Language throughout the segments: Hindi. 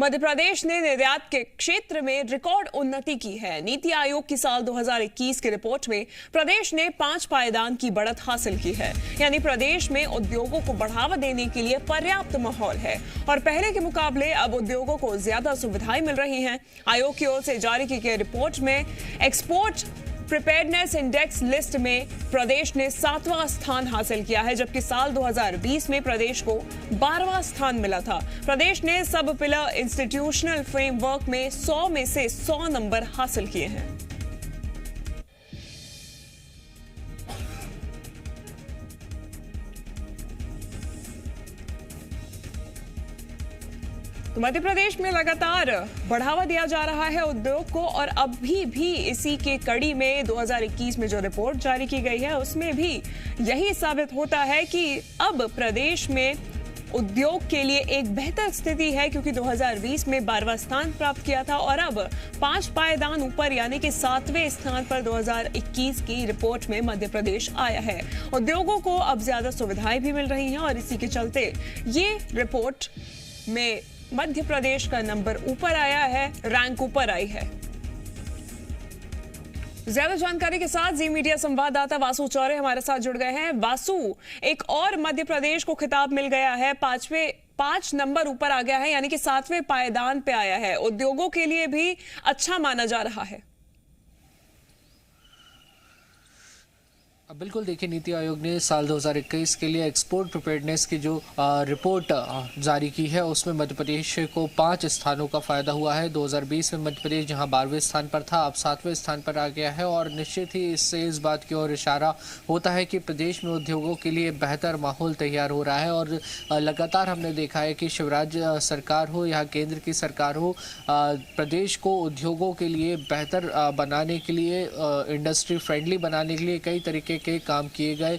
मध्य प्रदेश ने निर्यात के क्षेत्र में रिकॉर्ड उन्नति की है। नीति आयोग की साल 2021 की रिपोर्ट में प्रदेश ने 5 पायदान की बढ़त हासिल की है। यानी प्रदेश में उद्योगों को बढ़ावा देने के लिए पर्याप्त माहौल है और पहले के मुकाबले अब उद्योगों को ज्यादा सुविधाएं मिल रही हैं। आयोग की ओर से जारी की गई रिपोर्ट में एक्सपोर्ट प्रिपेयर्डनेस इंडेक्स लिस्ट में प्रदेश ने 7वां स्थान हासिल किया है, जबकि साल 2020 में प्रदेश को 12वां स्थान मिला था। प्रदेश ने सब पिलर इंस्टीट्यूशनल फ्रेमवर्क में 100 में से 100 नंबर हासिल किए हैं। मध्य प्रदेश में लगातार बढ़ावा दिया जा रहा है उद्योग को और अभी भी इसी के कड़ी में 2021 में जो रिपोर्ट जारी की गई है उसमें भी यही साबित होता है कि अब प्रदेश में उद्योग के लिए एक बेहतर स्थिति है, क्योंकि 2020 में 12वां स्थान प्राप्त किया था और अब 5 पायदान ऊपर यानी कि 7वें स्थान पर 2021 की रिपोर्ट में मध्य प्रदेश आया है। उद्योगों को अब ज्यादा सुविधाएं भी मिल रही हैं और इसी के चलते ये रिपोर्ट में मध्य प्रदेश का नंबर ऊपर आया है, रैंक ऊपर आई है। ज्यादा जानकारी के साथ जी मीडिया संवाददाता वासु चौरे हमारे साथ जुड़ गए हैं। वासु, एक और मध्य प्रदेश को खिताब मिल गया है, 5 नंबर ऊपर आ गया है, यानी कि 7वें पायदान पे आया है। उद्योगों के लिए भी अच्छा माना जा रहा है। बिल्कुल, देखिए नीति आयोग ने साल 2021 के लिए एक्सपोर्ट प्रिपेयर्डनेस की जो रिपोर्ट जारी की है उसमें मध्य प्रदेश को 5 स्थानों का फायदा हुआ है। 2020 में मध्य प्रदेश जहां 12वें स्थान पर था अब 7वें स्थान पर आ गया है और निश्चित ही इससे इस बात की ओर इशारा होता है कि प्रदेश में उद्योगों के लिए बेहतर माहौल तैयार हो रहा है। और लगातार हमने देखा है कि शिवराज सरकार हो या केंद्र की सरकार हो, प्रदेश को उद्योगों के लिए बेहतर बनाने के लिए, इंडस्ट्री फ्रेंडली बनाने के लिए कई तरीके के काम किए गए।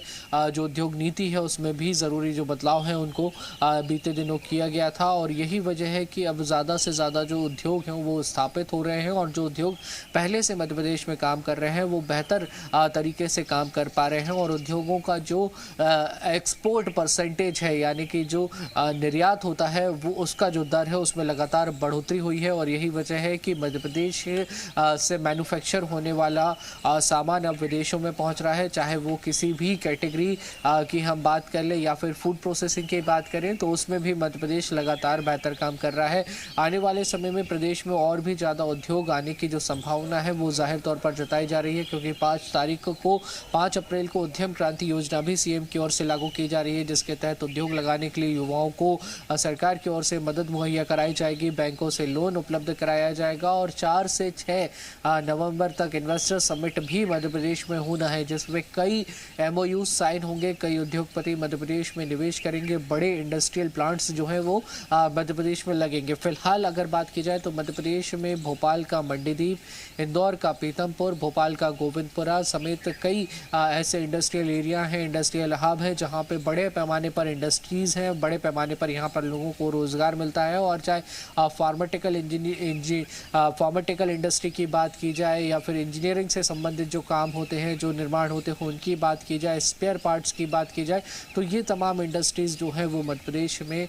जो उद्योग नीति है उसमें भी ज़रूरी जो बदलाव हैं उनको बीते दिनों किया गया था और यही वजह है कि अब ज़्यादा से ज़्यादा जो उद्योग हैं वो स्थापित हो रहे हैं और जो उद्योग पहले से मध्य प्रदेश में काम कर रहे हैं वो बेहतर तरीके से काम कर पा रहे हैं। और उद्योगों का जो एक्सपोर्ट परसेंटेज है यानी कि जो निर्यात होता है वो उसका जो दर है उसमें लगातार बढ़ोतरी हुई है और यही वजह है कि मध्य प्रदेश से मैन्युफैक्चर होने वाला सामान अब विदेशों में पहुँच रहा है। चाहे वो किसी भी कैटेगरी की हम बात कर लें या फिर फूड प्रोसेसिंग की बात करें तो उसमें भी मध्य प्रदेश लगातार बेहतर काम कर रहा है। आने वाले समय में प्रदेश में और भी ज़्यादा उद्योग आने की जो संभावना है वो जाहिर तौर पर जताई जा रही है, क्योंकि 5 अप्रैल को उद्यम क्रांति योजना भी सीएम की ओर से लागू की जा रही है, जिसके तहत उद्योग लगाने के लिए युवाओं को सरकार की ओर से मदद मुहैया कराई जाएगी, बैंकों से लोन उपलब्ध कराया जाएगा और 4 से 6 नवंबर तक इन्वेस्टर समिट भी मध्य प्रदेश में होना है, जिसमें कई MOU साइन होंगे, कई उद्योगपति मध्य प्रदेश में निवेश करेंगे, बड़े इंडस्ट्रियल प्लांट्स जो हैं वो मध्य प्रदेश में लगेंगे। फिलहाल अगर बात की जाए तो मध्य प्रदेश में भोपाल का मंडीदीप, इंदौर का पीतमपुर, भोपाल का गोविंदपुरा समेत कई ऐसे इंडस्ट्रियल एरिया हैं, इंडस्ट्रियल हब है जहां पे बड़े पैमाने पर इंडस्ट्रीज़ हैं, बड़े पैमाने पर यहां पर लोगों को रोज़गार मिलता है। और चाहे फार्माटिकल इंडस्ट्री की बात की जाए या फिर इंजीनियरिंग से संबंधित जो काम होते हैं, जो निर्माण होते हैं उनकी बात की जाए, स्पेयर पार्ट्स की बात की जाए, तो ये तमाम इंडस्ट्रीज़ जो हैं वो मध्य प्रदेश में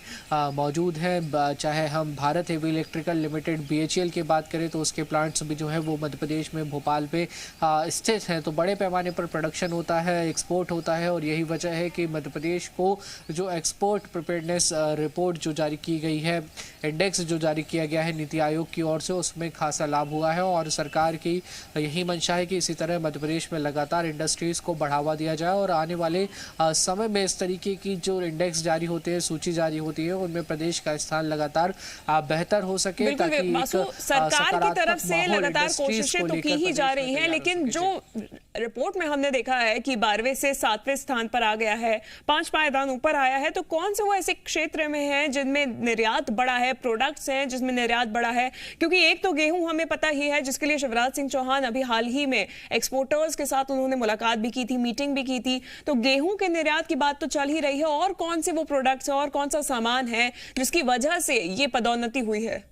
मौजूद हैं। चाहे हम Bharat heavy electrical limited BHEL की बात करें तो उसके प्लांट्स भी जो है वो मध्य प्रदेश में भोपाल पे स्थित हैं। तो बड़े पैमाने पर प्रोडक्शन होता है, एक्सपोर्ट होता है और यही वजह है कि मध्य प्रदेश को जो एक्सपोर्ट प्रिपेयर्डनेस रिपोर्ट जो जारी की गई है, इंडेक्स जो जारी किया गया है नीति आयोग की ओर से, उसमें खासा लाभ हुआ है और सरकार की यही मंशा है कि इसी तरह मध्य प्रदेश में लगातार इंडस्ट्रीज़ को बढ़ावा दिया जाए और आने वाले समय में इस तरीके की जो इंडेक्स जारी होते हैं, सूची जारी होती है, उनमें प्रदेश का स्थान लगातार बेहतर हो सके, ताकि सरकार की तरफ से लगातार कोशिशें तो की ही जा रही हैं, लेकिन जो रिपोर्ट में हमने देखा है कि 12वें से 7वें स्थान पर आ गया है, 5 पायदान ऊपर आया है, तो कौन से वो ऐसे क्षेत्र में है जिनमें निर्यात बढ़ा है, प्रोडक्ट्स हैं जिसमें निर्यात बढ़ा है? क्योंकि एक तो गेहूं हमें पता ही है, जिसके लिए शिवराज सिंह चौहान अभी हाल ही में एक्सपोर्टर्स के साथ उन्होंने मुलाकात भी की थी, मीटिंग भी की थी, तो गेहूं के निर्यात की बात तो चल ही रही है। और कौन से वो प्रोडक्ट्स है और कौन सा सामान है जिसकी वजह से ये पदोन्नति हुई है?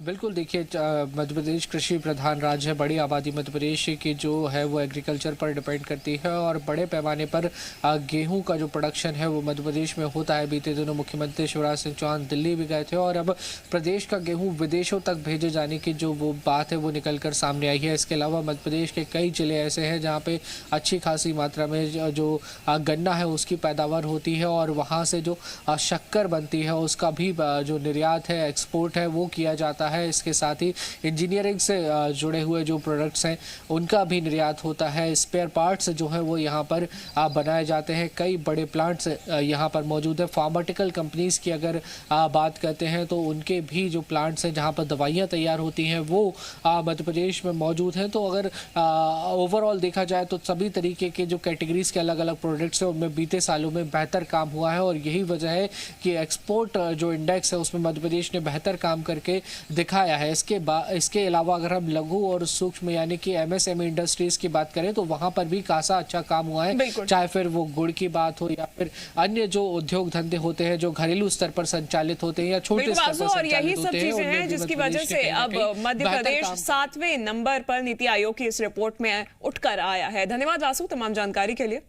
बिल्कुल, देखिए मध्य प्रदेश कृषि प्रधान राज्य है। बड़ी आबादी मध्य प्रदेश की जो है वो एग्रीकल्चर पर डिपेंड करती है और बड़े पैमाने पर गेहूं का जो प्रोडक्शन है वो मध्य प्रदेश में होता है। बीते दिनों मुख्यमंत्री शिवराज सिंह चौहान दिल्ली भी गए थे और अब प्रदेश का गेहूं विदेशों तक भेजे जाने की जो वो बात है वो निकल कर सामने आई है। इसके अलावा मध्य प्रदेश के कई जिले ऐसे हैं जहाँ पे अच्छी खासी मात्रा में जो गन्ना है उसकी पैदावार होती है और वहाँ से जो शक्कर बनती है उसका भी जो निर्यात है, एक्सपोर्ट है, वो किया जाता है। इसके साथ ही इंजीनियरिंग से जुड़े हुए जो प्रोडक्ट्स हैं उनका भी निर्यात होता है। स्पेयर पार्ट्स जो है वो यहाँ पर बनाए जाते हैं। कई बड़े प्लांट्स यहाँ पर मौजूद है। फार्मास्यूटिकल कंपनीज की अगर बात करते हैं तो उनके भी जो प्लांट्स हैं जहाँ पर दवाइयाँ तैयार होती हैं वो मध्य प्रदेश में मौजूद हैं। तो अगर ओवरऑल देखा जाए तो सभी तरीके के जो कैटेगरीज के अलग अलग प्रोडक्ट्स हैं उनमें बीते सालों में बेहतर काम हुआ है और यही वजह है कि एक्सपोर्ट जो इंडेक्स है उसमें मध्य प्रदेश ने बेहतर काम करके दिखाया है। इसके अलावा अगर हम लघु और सूक्ष्म यानी कि एमएसएमई इंडस्ट्रीज की बात करें तो वहां पर भी खासा अच्छा काम हुआ है। चाहे फिर वो गुड़ की बात हो या फिर अन्य जो उद्योग धंधे होते हैं जो घरेलू स्तर पर संचालित होते हैं या छोटे स्तर पर संचालित और यही सब चीजें हैं जिसकी वजह से अब मध्य प्रदेश 7वें नंबर पर नीति आयोग की इस रिपोर्ट में उठकर आया है। धन्यवाद वासु तमाम जानकारी के लिए।